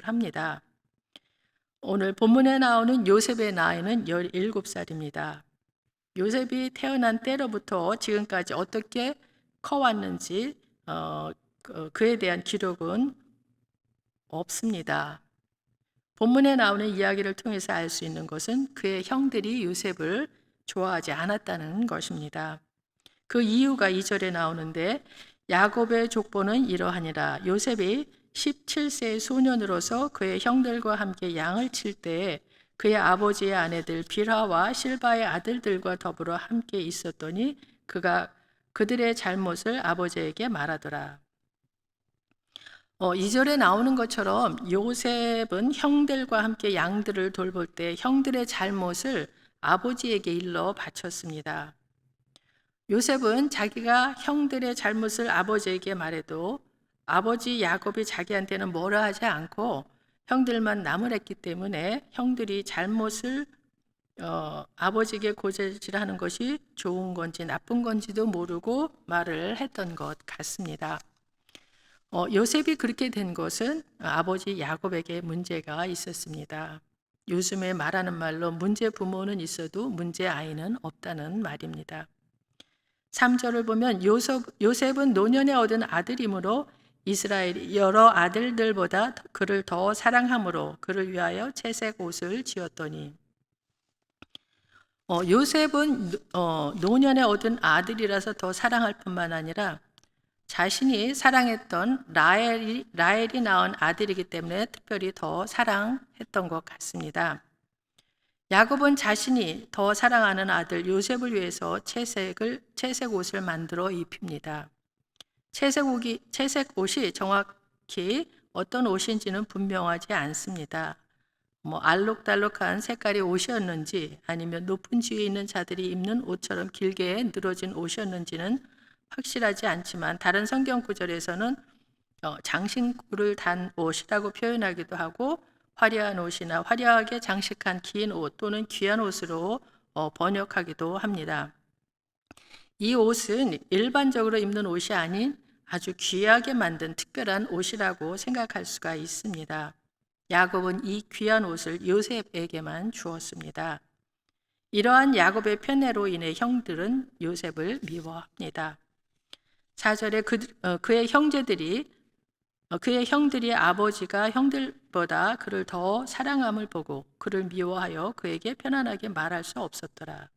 합니다. 오늘 본문에 나오는 요셉의 나이는 17살입니다. 요셉이 태어난 때로부터 지금까지 어떻게 커왔는지 그에 대한 기록은 없습니다. 본문에 나오는 이야기를 통해서 알 수 있는 것은 그의 형들이 요셉을 좋아하지 않았다는 것입니다. 그 이유가 2절에 나오는데, 야곱의 족보는 이러하니라. 요셉이 17세의 소년으로서 그의 형들과 함께 양을 칠 때에 그의 아버지의 아내들 빌하와 실바의 아들들과 더불어 함께 있었더니 그가 그들의 잘못을 아버지에게 말하더라. 2절에 나오는 것처럼 요셉은 형들과 함께 양들을 돌볼 때 형들의 잘못을 아버지에게 일러 바쳤습니다. 요셉은 자기가 형들의 잘못을 아버지에게 말해도 아버지 야곱이 자기한테는 뭐라 하지 않고 형들만 나무랬기 때문에 형들이 잘못을 아버지에게 고질하는 것이 좋은 건지 나쁜 건지도 모르고 말을 했던 것 같습니다. 요셉이 그렇게 된 것은 아버지 야곱에게 문제가 있었습니다. 요즘에 말하는 말로 문제 부모는 있어도 문제 아이는 없다는 말입니다. 3절을 보면 요셉은 노년에 얻은 아들이므로 이스라엘이 여러 아들들보다 그를 더 사랑함으로 그를 위하여 채색 옷을 지었더니, 요셉은 노년에 얻은 아들이라서 더 사랑할 뿐만 아니라 자신이 사랑했던 라헬이 낳은 아들이기 때문에 특별히 더 사랑했던 것 같습니다. 야곱은 자신이 더 사랑하는 아들 요셉을 위해서 채색 옷을 만들어 입힙니다. 채색 옷이 정확히 어떤 옷인지는 분명하지 않습니다. 알록달록한 색깔의 옷이었는지 아니면 높은 지위에 있는 자들이 입는 옷처럼 길게 늘어진 옷이었는지는 확실하지 않지만 다른 성경 구절에서는 장신구를 단 옷이라고 표현하기도 하고 화려한 옷이나 화려하게 장식한 긴 옷 또는 귀한 옷으로 번역하기도 합니다. 이 옷은 일반적으로 입는 옷이 아닌 아주 귀하게 만든 특별한 옷이라고 생각할 수가 있습니다. 야곱은 이 귀한 옷을 요셉에게만 주었습니다. 이러한 야곱의 편애로 인해 형들은 요셉을 미워합니다. 4절에 그의 형들이 아버지가 형들보다 그를 더 사랑함을 보고 그를 미워하여 그에게 편안하게 말할 수 없었더라.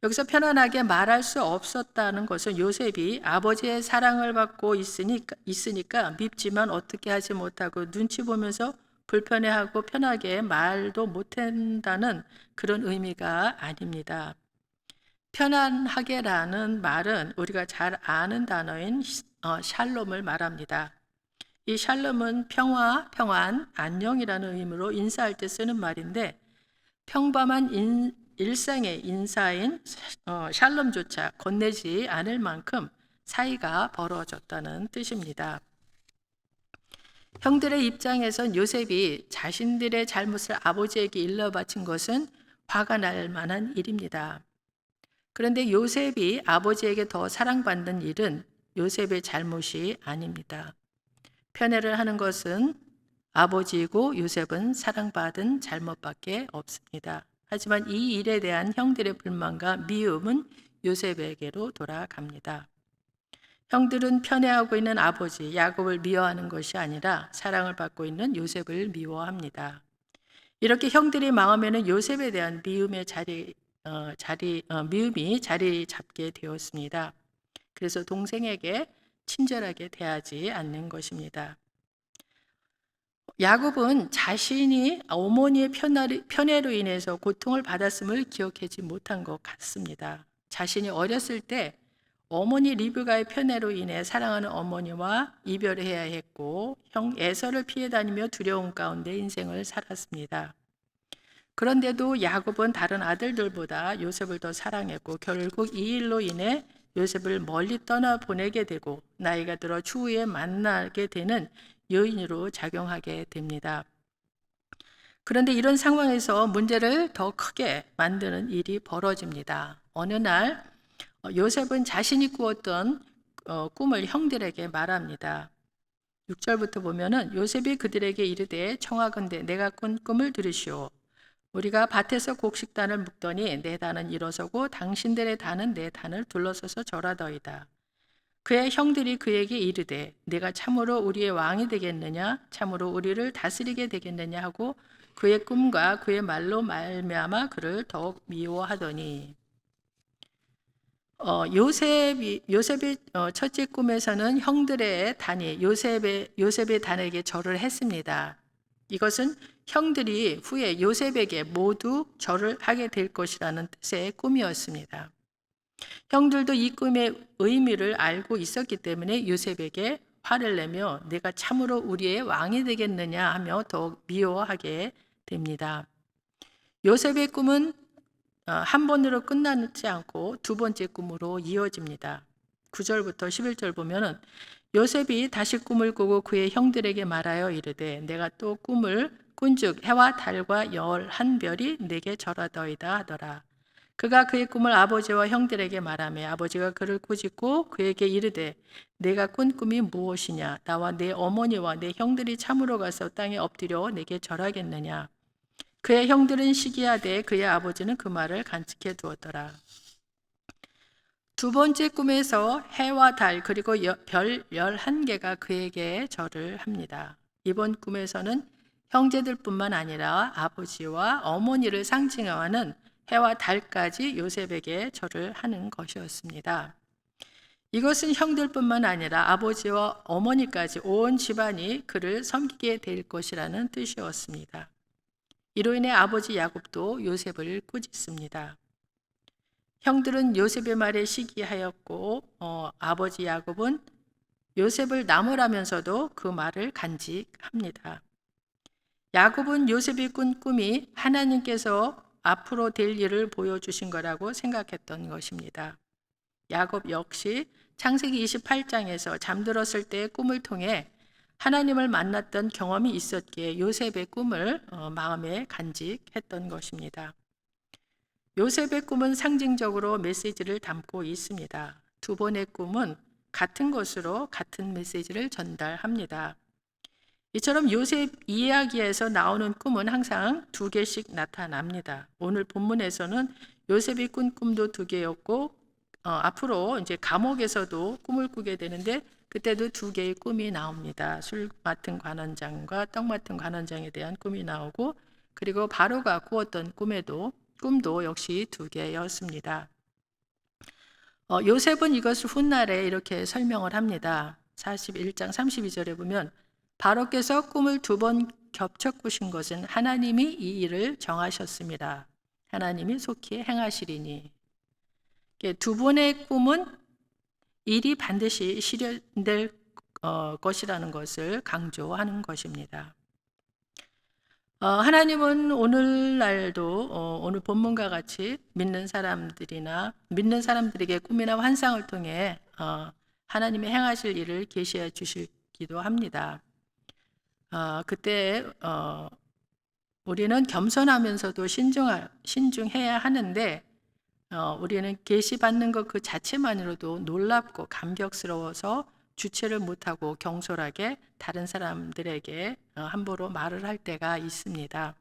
여기서 편안하게 말할 수 없었다는 것은 요셉이 아버지의 사랑을 받고 있으니까 밉지만 어떻게 하지 못하고 눈치 보면서 불편해하고 편하게 말도 못한다는 그런 의미가 아닙니다. 편안하게라는 말은 우리가 잘 아는 단어인 샬롬을 말합니다. 이 샬롬은 평화, 평안, 안녕이라는 의미로 인사할 때 쓰는 말인데 평범한 일상의 인사인 샬롬조차 건네지 않을 만큼 사이가 벌어졌다는 뜻입니다. 형들의 입장에선 요셉이 자신들의 잘못을 아버지에게 일러 바친 것은 화가 날 만한 일입니다. 그런데 요셉이 아버지에게 더 사랑받는 일은 요셉의 잘못이 아닙니다. 편애를 하는 것은 아버지이고 요셉은 사랑받은 잘못밖에 없습니다. 하지만 이 일에 대한 형들의 불만과 미움은 요셉에게로 돌아갑니다. 형들은 편애하고 있는 아버지 야곱을 미워하는 것이 아니라 사랑을 받고 있는 요셉을 미워합니다. 이렇게 형들이 망하면은 요셉에 대한 미움이 자리 잡게 되었습니다. 그래서 동생에게 친절하게 대하지 않는 것입니다. 야곱은 자신이 어머니의 편애로 인해서 고통을 받았음을 기억하지 못한 것 같습니다. 자신이 어렸을 때 어머니 리브가의 편애로 인해 사랑하는 어머니와 이별해야 했고 형 에서를 피해 다니며 두려움 가운데 인생을 살았습니다. 그런데도 야곱은 다른 아들들보다 요셉을 더 사랑했고 결국 이 일로 인해 요셉을 멀리 떠나보내게 되고 나이가 들어 추후에 만나게 되는 요인으로 작용하게 됩니다. 그런데 이런 상황에서 문제를 더 크게 만드는 일이 벌어집니다. 어느 날 요셉은 자신이 꾸었던 꿈을 형들에게 말합니다. 6절부터 보면은 요셉이 그들에게 이르되 청하건대 내가 꾼 꿈을 들으시오. 우리가 밭에서 곡식단을 묶더니 내 단은 일어서고 당신들의 단은 내 단을 둘러서서 절하더이다. 그의 형들이 그에게 이르되 내가 참으로 우리의 왕이 되겠느냐 참으로 우리를 다스리게 되겠느냐 하고 그의 꿈과 그의 말로 말미암아 그를 더욱 미워하더니 요셉의 첫째 꿈에서는 형들의 단이 요셉의 단에게 절을 했습니다. 이것은 형들이 후에 요셉에게 모두 절을 하게 될 것이라는 뜻의 꿈이었습니다. 형들도 이 꿈의 의미를 알고 있었기 때문에 요셉에게 화를 내며 내가 참으로 우리의 왕이 되겠느냐 하며 더욱 미워하게 됩니다. 요셉의 꿈은 한 번으로 끝나지 않고 두 번째 꿈으로 이어집니다. 9절부터 11절 보면은 요셉이 다시 꿈을 꾸고 그의 형들에게 말하여 이르되 내가 또 꿈을 꾼즉 해와 달과 11별이 내게 절하더이다 하더라. 그가 그의 꿈을 아버지와 형들에게 말하며 아버지가 그를 꾸짖고 그에게 이르되 내가 꾼 꿈이 무엇이냐 나와 내 어머니와 내 형들이 참으로 가서 땅에 엎드려 내게 절하겠느냐. 그의 형들은 시기하되 그의 아버지는 그 말을 간직해 두었더라. 두 번째 꿈에서 해와 달 그리고 별 11개가 그에게 절을 합니다. 이번 꿈에서는 형제들뿐만 아니라 아버지와 어머니를 상징하는 해와 달까지 요셉에게 절을 하는 것이었습니다. 이것은 형들뿐만 아니라 아버지와 어머니까지 온 집안이 그를 섬기게 될 것이라는 뜻이었습니다. 이로 인해 아버지 야곱도 요셉을 꾸짖습니다. 형들은 요셉의 말에 시기하였고 아버지 야곱은 요셉을 나무라면서도 그 말을 간직합니다. 야곱은 요셉이 꾼 꿈이 하나님께서 앞으로 될 일을 보여주신 거라고 생각했던 것입니다. 야곱 역시 창세기 28장에서 잠들었을 때의 꿈을 통해 하나님을 만났던 경험이 있었기에 요셉의 꿈을 마음에 간직했던 것입니다. 요셉의 꿈은 상징적으로 메시지를 담고 있습니다. 두 번의 꿈은 같은 것으로 같은 메시지를 전달합니다. 이처럼 요셉 이야기에서 나오는 꿈은 항상 두 개씩 나타납니다. 오늘 본문에서는 요셉이 꾼 꿈도 두 개였고 앞으로 이제 감옥에서도 꿈을 꾸게 되는데 그때도 두 개의 꿈이 나옵니다. 술 맡은 관원장과 떡 맡은 관원장에 대한 꿈이 나오고 그리고 바로가 꾸었던 꿈도 역시 두 개였습니다. 요셉은 이것을 훗날에 이렇게 설명을 합니다. 41장 32절에 보면 바로께서 꿈을 두 번 겹쳐 꾸신 것은 하나님이 이 일을 정하셨습니다. 하나님이 속히 행하시리니. 두 번의 꿈은 일이 반드시 실현될 것이라는 것을 강조하는 것입니다. 하나님은 오늘날도 오늘 본문과 같이 믿는 사람들에게 꿈이나 환상을 통해 하나님의 행하실 일을 계시해 주시기도 합니다. 그때 우리는 겸손하면서도 신중해야 하는데 우리는 계시받는 것 그 자체만으로도 놀랍고 감격스러워서 주체를 못하고 경솔하게 다른 사람들에게 함부로 말을 할 때가 있습니다.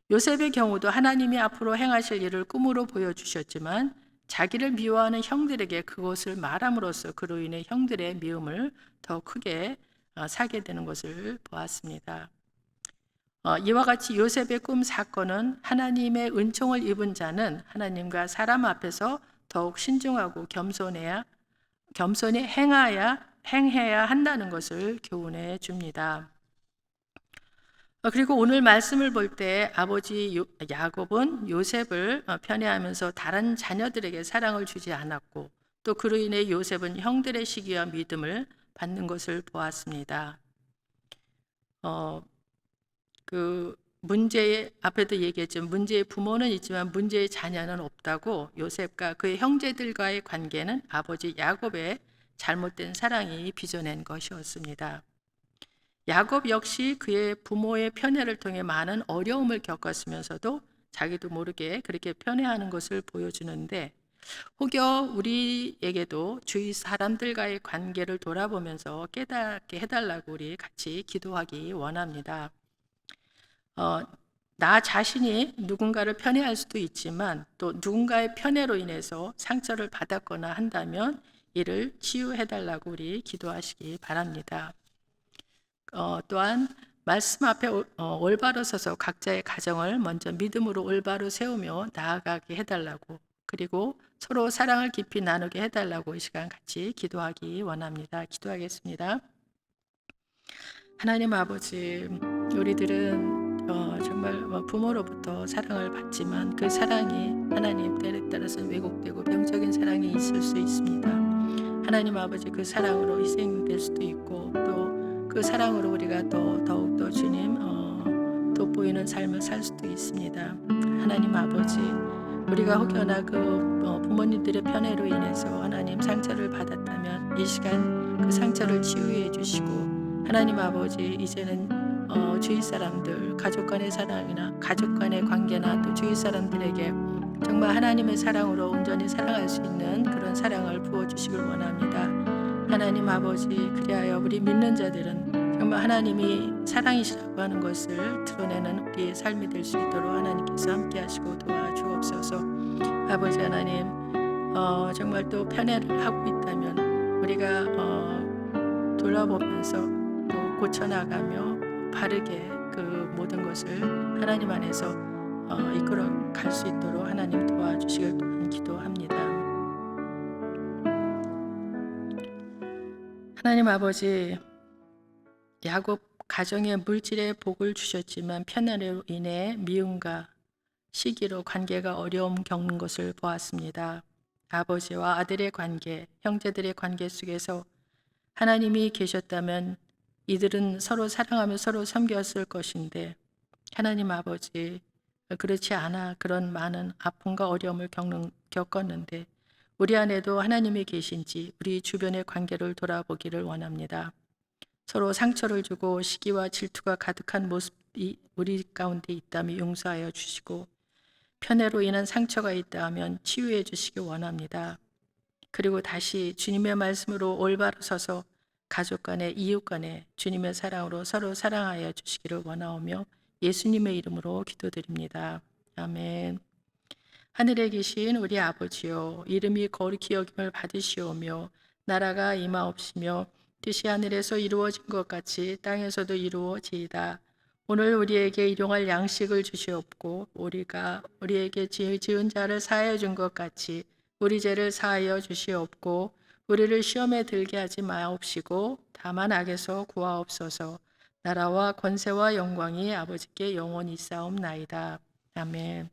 요셉의 경우도 하나님이 앞으로 행하실 일을 꿈으로 보여주셨지만 자기를 미워하는 형들에게 그것을 말함으로써 그로 인해 형들의 미움을 더 크게 사게 되는 것을 보았습니다. 이와 같이 요셉의 꿈 사건은 하나님의 은총을 입은 자는 하나님과 사람 앞에서 더욱 신중하고 겸손히 행해야 한다는 것을 교훈해 줍니다. 그리고 오늘 말씀을 볼 때 아버지 야곱은 요셉을 편애하면서 다른 자녀들에게 사랑을 주지 않았고 또 그로 인해 요셉은 형들의 시기와 믿음을 받는 것을 보았습니다. 그 문제의 앞에도 얘기했지만 문제의 부모는 있지만 문제의 자녀는 없다고 요셉과 그의 형제들과의 관계는 아버지 야곱의 잘못된 사랑이 빚어낸 것이었습니다. 야곱 역시 그의 부모의 편애를 통해 많은 어려움을 겪었으면서도 자기도 모르게 그렇게 편애하는 것을 보여주는데 혹여 우리에게도 주위 사람들과의 관계를 돌아보면서 깨닫게 해달라고 우리 같이 기도하기 원합니다. 나 자신이 누군가를 편애할 수도 있지만 또 누군가의 편애로 인해서 상처를 받았거나 한다면 이를 치유해달라고 우리 기도하시기 바랍니다. 또한 말씀 앞에 올바로 서서 각자의 가정을 먼저 믿음으로 올바로 세우며 나아가게 해달라고, 그리고 서로 사랑을 깊이 나누게 해달라고 이 시간 같이 기도하기 원합니다. 기도하겠습니다. 하나님 아버지, 우리들은 정말 부모로부터 사랑을 받지만 그 사랑이 하나님 때에 따라서는 왜곡되고 병적인 사랑이 있을 수 있습니다. 하나님 아버지, 그 사랑으로 희생될 수도 있고 또 그 사랑으로 우리가 더욱더 주님 돋보이는 삶을 살 수도 있습니다. 하나님 아버지, 우리가 혹여나 그 부모님들의 편애로 인해서 하나님 상처를 받았다면 이 시간 그 상처를 치유해 주시고, 하나님 아버지, 이제는 주위 사람들, 가족 간의 사랑이나 가족 간의 관계나 또 주위 사람들에게 정말 하나님의 사랑으로 온전히 사랑할 수 있는 그런 사랑을 부어주시길 원합니다. 하나님 아버지, 그리하여 우리 믿는 자들은 정말 하나님이 사랑이시라고 하는 것을 드러내는 우리의 삶이 될 수 있도록 하나님께서 함께 하시고 도와주옵소서. 아버지 하나님, 정말 또 편애를 하고 있다면 우리가 돌아보면서 또 고쳐나가며 바르게 그 모든 것을 하나님 안에서 이끌어 갈 수 있도록 하나님 도와주시길 또한 기도합니다. 하나님 아버지, 야곱 가정에 물질의 복을 주셨지만 편애로 인해 미움과 시기로 관계가 어려움 겪는 것을 보았습니다. 아버지와 아들의 관계, 형제들의 관계 속에서 하나님이 계셨다면 이들은 서로 사랑하며 서로 섬겼을 것인데, 하나님 아버지, 그렇지 않아 그런 많은 아픔과 어려움을 겪었는데 우리 안에도 하나님이 계신지 우리 주변의 관계를 돌아보기를 원합니다. 서로 상처를 주고 시기와 질투가 가득한 모습이 우리 가운데 있다면 용서하여 주시고, 편애로 인한 상처가 있다면 치유해 주시기 원합니다. 그리고 다시 주님의 말씀으로 올바로 서서 가족 간에 이웃 간에 주님의 사랑으로 서로 사랑하여 주시기를 원하오며 예수님의 이름으로 기도드립니다. 아멘. 하늘에 계신 우리 아버지요, 이름이 거룩히 여김을 받으시오며 나라가 임하옵시며 뜻이 하늘에서 이루어진 것 같이 땅에서도 이루어지이다. 오늘 우리에게 일용할 양식을 주시옵고 우리가 우리에게 지은 자를 사하여 준 것 같이 우리 죄를 사하여 주시옵고 우리를 시험에 들게 하지 마옵시고 다만 악에서 구하옵소서. 나라와 권세와 영광이 아버지께 영원히 있사옵나이다. 아멘.